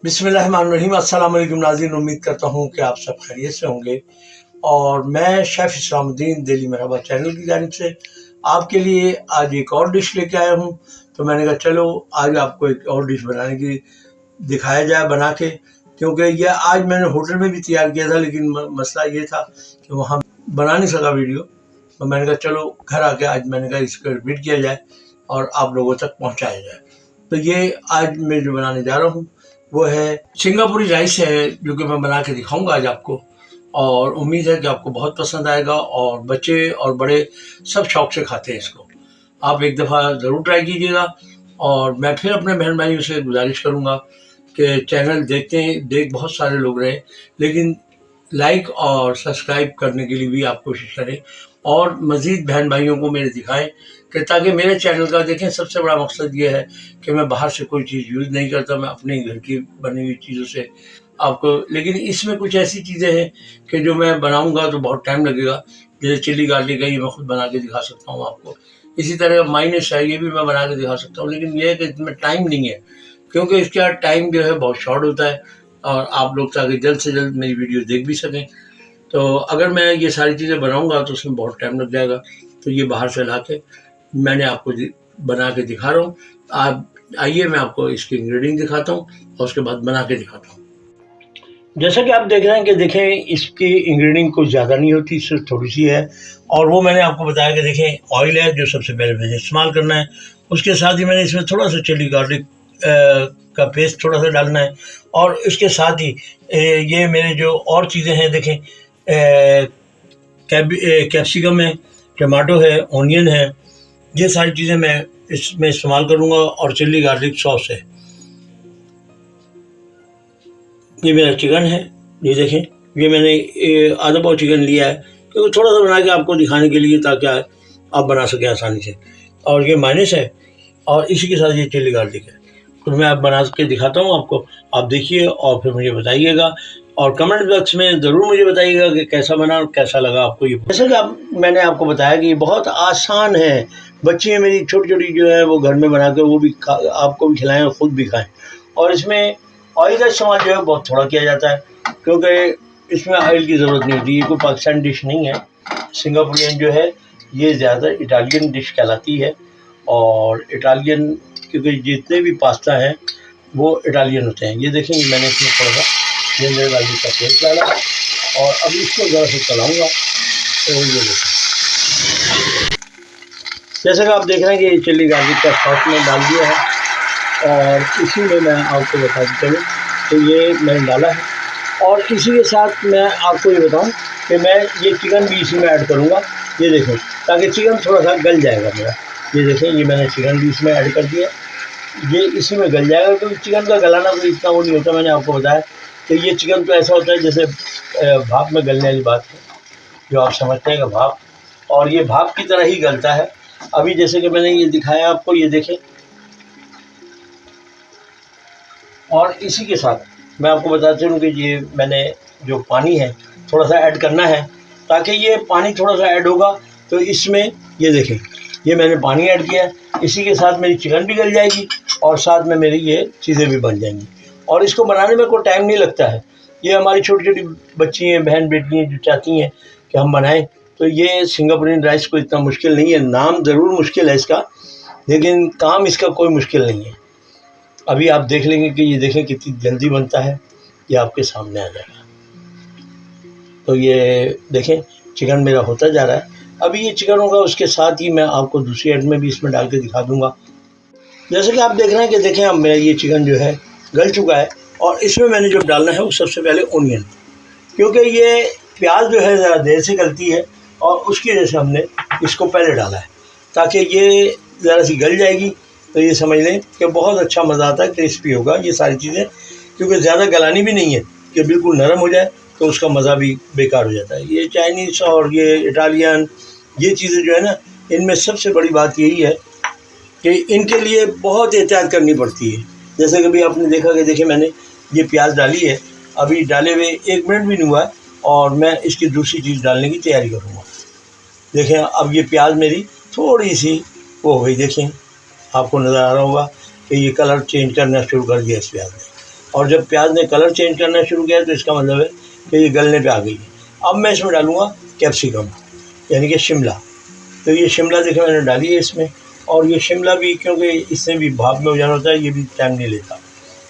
बिस्मिल्लाहिर्रहमानिर्रहीम। अस्सलाम वालेकुम नाज़रीन, उम्मीद करता हूँ कि आप सब खैरियत से होंगे। और मैं शेफ़ इस्लामुद्दीन दिल्ली मरहबा चैनल की जानिब से आपके लिए आज एक और डिश लेके आया हूँ। तो मैंने कहा चलो आज आपको एक और डिश बनाने की दिखाया जाए बना के, क्योंकि यह आज मैंने होटल में भी तैयार किया था, लेकिन मसला ये था कि वहाँ बना नहीं सका वीडियो। तो मैंने कहा चलो घर आके आज मैंने कहा इसको रिपीट किया जाए और आप लोगों तक पहुँचाया जाए। तो ये आज मैं जो बनाने जा रहा हूँ वो है सिंगापुरी राइस है, जो कि मैं बना के दिखाऊंगा आज आपको। और उम्मीद है कि आपको बहुत पसंद आएगा और बच्चे और बड़े सब शौक से खाते हैं इसको। आप एक दफ़ा ज़रूर ट्राई कीजिएगा। और मैं फिर अपने बहन भाइयों से गुजारिश करूंगा कि चैनल देख बहुत सारे लोग रहे, लेकिन लाइक और सब्सक्राइब करने के लिए भी आप कोशिश करें और मज़ीद बहन भाइयों को मेरे दिखाएं कि ताकि मेरे चैनल का देखें। सबसे बड़ा मकसद ये है कि मैं बाहर से कोई चीज़ यूज़ नहीं करता, मैं अपने ही घर की बनी हुई चीज़ों से आपको, लेकिन इसमें कुछ ऐसी चीज़ें हैं कि जो मैं बनाऊंगा तो बहुत टाइम लगेगा। जैसे चिली गार्लिक है, ये मैं खुद बना के दिखा सकता हूँ आपको। इसी तरह माइनस है, ये भी मैं बना के दिखा सकता हूँ, लेकिन ये है कि इसमें टाइम नहीं है, क्योंकि इसका टाइम जो है बहुत शॉर्ट होता है और आप लोग ताकि जल्द से जल्द मेरी वीडियो देख भी सकें। तो अगर मैं ये सारी चीज़ें बनाऊंगा तो उसमें बहुत टाइम लग जाएगा। तो ये बाहर से ला के मैंने आपको बना के दिखा रहा हूँ। आप आइए, मैं आपको इसके इंग्रेडिएंट दिखाता हूँ और उसके बाद बना के दिखाता हूँ। जैसा कि आप देख रहे हैं कि देखें इसकी इंग्रेडिएंट कुछ ज़्यादा नहीं होती, सिर्फ थोड़ी सी है। और वो मैंने आपको बताया कि देखें ऑयल है जो सबसे पहले मैंने इस्तेमाल करना है। उसके साथ ही मैंने इसमें थोड़ा सा चिली गार्लिक का पेस्ट थोड़ा सा डालना है। और इसके साथ ही ये मेरे जो और चीज़ें हैं देखें, कैप्सिकम है, टमाटो है, ऑनियन है, ये सारी चीज़ें मैं इसमें इस्तेमाल करूँगा। और चिल्ली गार्लिक सॉस है। ये मेरा चिकन है, ये देखें, ये मैंने आधा पाव चिकन लिया है, क्योंकि थोड़ा सा बना के आपको दिखाने के लिए ताकि आप बना सकें आसानी से। और ये माइनस है और इसी के साथ ये चिल्ली गार्लिक है। तो मैं अब बना के दिखाता हूँ आपको, आप देखिए और फिर मुझे बताइएगा। और कमेंट बॉक्स में ज़रूर मुझे बताइएगा कि कैसा बना और कैसा लगा आपको ये। जैसे कि मैंने आपको बताया कि ये बहुत आसान है। बच्चियाँ मेरी छोटी छोटी जो है वो घर में बना कर वो भी आपको भी खिलाएं और ख़ुद भी खाएं। और इसमें ऑयल का इस्तेमाल जो है बहुत थोड़ा किया जाता है, क्योंकि इसमें ऑयल की ज़रूरत नहीं होती। ये कोई पाकिस्तान डिश नहीं है। सिंगापुरियन जो है ये ज़्यादा इटालियन डिश कहलाती है। और इटालियन, क्योंकि जितने भी पास्ता हैं वो इटालियन होते हैं। ये देखेंगे मैंने इसमें थोड़ा सा जिंजर गार्लिक का पेस्ट डाला और अब इसको ज़रा से चलाऊँगा। तो ये देखें, जैसे कि आप देख रहे हैं कि चिल्ली गार्लिक का सॉस मैंने डाल दिया है। और इसी में मैं आपको बता चलूँ तो ये मैंने डाला है। और इसी के साथ मैं आपको ये बताऊं कि मैं ये चिकन भी इसी में ऐड करूँगा। ये देखें, ताकि चिकन थोड़ा सा गल जाएगा मेरा। ये देखें, ये मैंने चिकन भी इसमें ऐड कर दिया, ये इसी में गल जाएगा। क्योंकि चिकन का गलाना कोई इतना वो नहीं होता। मैंने आपको बताया कि ये चिकन तो ऐसा होता है जैसे भाप में गलने वाली बात है, जो आप समझते हैं कि भाप, और ये भाप की तरह ही गलता है। अभी जैसे कि मैंने ये दिखाया आपको, ये देखें। और इसी के साथ मैं आपको बताता हूँ कि ये मैंने जो पानी है थोड़ा सा ऐड करना है, ताकि ये पानी थोड़ा सा ऐड होगा तो इसमें ये देखें, ये मैंने पानी ऐड किया है। इसी के साथ मेरी चिकन भी गल जाएगी और साथ में मेरी ये चीज़ें भी बन जाएंगी। और इसको बनाने में कोई टाइम नहीं लगता है। ये हमारी छोटी छोटी बच्ची हैं, बहन बेटी हैं, जो चाहती हैं कि हम बनाएं, तो ये सिंगापुरियन राइस को इतना मुश्किल नहीं है। नाम ज़रूर मुश्किल है इसका, लेकिन काम इसका कोई मुश्किल नहीं है। अभी आप देख लेंगे कि ये देखें कितनी जल्दी बनता है, ये आपके सामने आ जाएगा। तो ये देखें चिकन मेरा होता जा रहा है। अभी ये चिकन होगा, उसके साथ ही मैं आपको दूसरी ऐड में भी इसमें डाल के दिखा दूंगा। जैसे कि आप देख रहे हैं कि देखें अब मेरा ये चिकन जो है गल चुका है। और इसमें मैंने जो डालना है वो सबसे पहले ओनियन, क्योंकि ये प्याज जो है ज़रा देर से गलती है और उसकी वजह से हमने इसको पहले डाला है, ताकि ये ज़रा सी गल जाएगी। तो ये समझ लें कि बहुत अच्छा मज़ा आता है, क्रिस्पी होगा ये सारी चीज़ें, क्योंकि ज़्यादा गलानी भी नहीं है कि बिल्कुल नरम हो जाए, तो उसका मज़ा भी बेकार हो जाता है। ये चाइनीज़ और ये इटालियन, ये चीज़ें जो है ना, इनमें सबसे बड़ी बात यही है कि इनके लिए बहुत एहतियात करनी पड़ती है। जैसे कभी आपने देखा कि देखिए मैंने ये प्याज डाली है, अभी डाले हुए 1 मिनट भी नहीं हुआ है और मैं इसकी दूसरी चीज़ डालने की तैयारी करूँगा। देखें अब ये प्याज मेरी थोड़ी सी वो हो गई, देखें आपको नज़र आ रहा होगा कि ये कलर चेंज करना शुरू कर दिया इस प्याज ने। और जब प्याज ने कलर चेंज करना शुरू किया तो इसका मतलब है कि ये गलने पे आ गई है। अब मैं इसमें डालूँगा कैप्सिकम यानी कि शिमला। तो ये शिमला देखिए मैंने डाली है इसमें, और ये शिमला भी क्योंकि इसमें भी भाप में हो जाना होता है, ये भी टाइम नहीं लेता।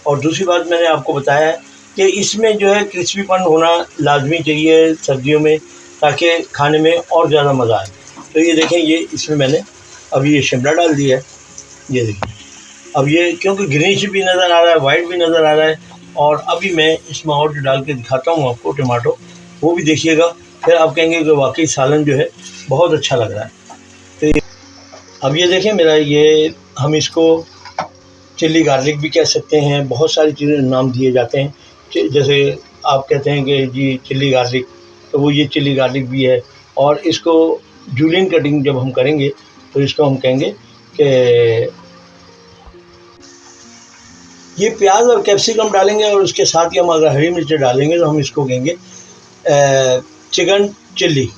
और दूसरी बात मैंने आपको बताया है कि इसमें जो है क्रिस्पीपन होना लाजमी चाहिए सर्दियों में, ताकि खाने में और ज़्यादा मज़ा आए। तो ये देखें, ये इसमें मैंने अभी ये शिमला डाल दिया है। ये देखिए अब ये क्योंकि ग्रीनिश भी नज़र आ रहा है, वाइट भी नज़र आ रहा है। और अभी मैं इसमें और डाल के दिखाता हूँ आपको टमाटो, वो भी देखिएगा, फिर आप कहेंगे कि वाकई सालन जो है बहुत अच्छा लग रहा है। तो अब ये देखें मेरा ये, हम इसको चिल्ली गार्लिक भी कह सकते हैं, बहुत सारी चीज़ें नाम दिए जाते हैं। जैसे आप कहते हैं कि जी चिल्ली गार्लिक, तो वो ये चिल्ली गार्लिक भी है। और इसको जूलियन कटिंग जब हम करेंगे तो इसको हम कहेंगे कि ये प्याज और कैप्सिकम डालेंगे और उसके साथ ही हम अगर हरी मिर्च डालेंगे तो हम इसको कहेंगे चिकन चिल्ली।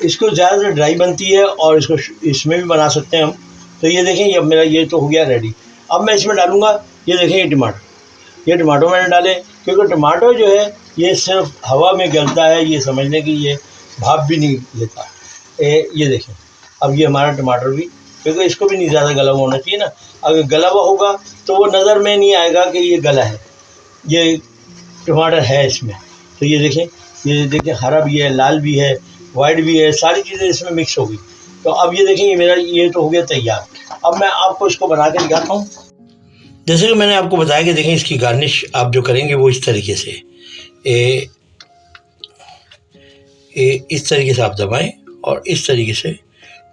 इसको ज़्यादा ड्राई बनती है और इसको इसमें भी बना सकते हैं हम। तो ये देखें, ये मेरा ये तो हो गया रेडी। अब मैं इसमें डालूँगा, ये देखें ये टमाटो मैंने डाले, क्योंकि टमाटो जो है ये सिर्फ हवा में गलता है, ये समझ लें कि ये भाप भी नहीं लेता। ये देखें अब ये हमारा टमाटर भी, क्योंकि इसको भी नहीं ज़्यादा गला हुआ होना चाहिए ना। अगर गला हुआ होगा तो वो नज़र में नहीं आएगा कि ये गला है, ये टमाटर है इसमें। तो ये देखें हरा भी है, लाल भी है, वाइट भी है, सारी चीज़ें इसमें मिक्स हो गई। तो अब ये देखें, ये मेरा ये तो हो गया तैयार। अब मैं आपको इसको बना के दिखाता हूँ। जैसे कि मैंने आपको बताया कि देखें इसकी गार्निश आप जो करेंगे वो इस तरीके से, इस तरीके से आप दबाएं और इस तरीके से,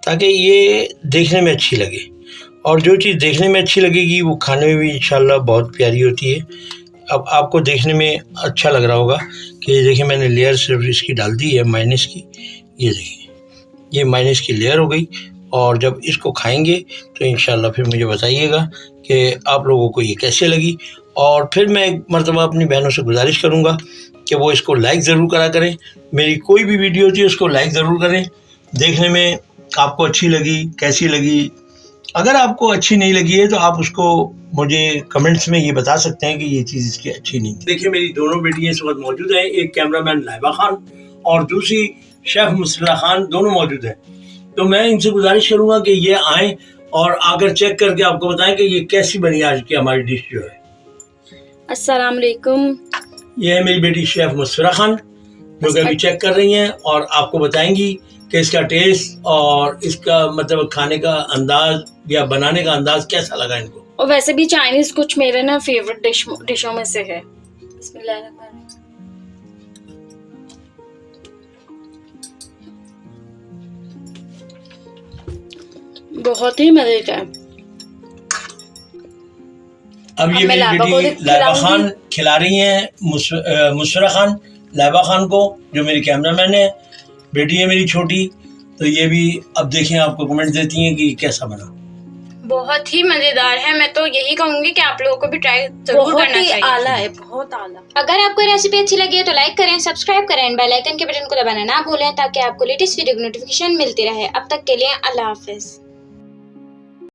ताकि ये देखने में अच्छी लगे। और जो चीज़ देखने में अच्छी लगेगी वो खाने में भी इंशाल्लाह बहुत प्यारी होती है। अब आपको देखने में अच्छा लग रहा होगा कि ये देखिए मैंने लेयर सिर्फ इसकी डाल दी है माइनस की। ये देखिए ये माइनस की लेयर हो गई। और जब इसको खाएंगे तो इंशाल्लाह फिर मुझे बताइएगा कि आप लोगों को ये कैसे लगी। और फिर मैं एक मरतबा अपनी बहनों से गुजारिश करूँगा कि वो इसको लाइक ज़रूर करा करें। मेरी कोई भी वीडियो होती है उसको लाइक ज़रूर करें। देखने में आपको अच्छी लगी, कैसी लगी। अगर आपको अच्छी नहीं लगी है तो आप उसको मुझे कमेंट्स में ये बता सकते हैं कि ये चीज़ इसकी अच्छी नहीं थी। देखिए मेरी दोनों बेटियां इस वक्त मौजूद हैं, एक कैमरामैन लाइबा खान और दूसरी शेफ़ मुसर्रा खान, दोनों मौजूद हैं। तो मैं इनसे गुजारिश करूँगा कि ये आएँ और आकर चेक करके आपको बताएं कि ये कैसी बनी आज की हमारी डिश जो है। अस्सलाम वालेकुम। ये है मेरी बेटी शेफ़ मुसर्रा खान, जो कि अभी चेक कर रही हैं और आपको बताएंगी कि इसका टेस्ट और इसका मतलब खाने का अंदाज या बनाने का अंदाज कैसा लगा इनको। और वैसे भी चाइनीज कुछ मेरे ना फेवरेट डिशों में से है। बहुत ही मजे का है। अब ये मेरी बेटी लाइबा खान खिला रही हैं मुसर्रा खान, लाइबा खान को, जो मेरी कैमरामैन है। बेटी है मेरी छोटी, तो ये भी अब देखें आपको कमेंट देती हैं कि कैसा बना। बहुत ही मजेदार है। मैं तो यही कहूंगी कि आप लोगों को भी ट्राई जरूर करना चाहिए। आला है, बहुत आला। अगर आपको रेसिपी अच्छी लगी है तो लाइक करें, सब्सक्राइब करें, बेल आइकन के बटन को दबाना ना भूलें ताकि आपको लेटेस्ट वीडियो की नोटिफिकेशन मिलती रहे। अब तक के लिए अल्लाह हाफिज।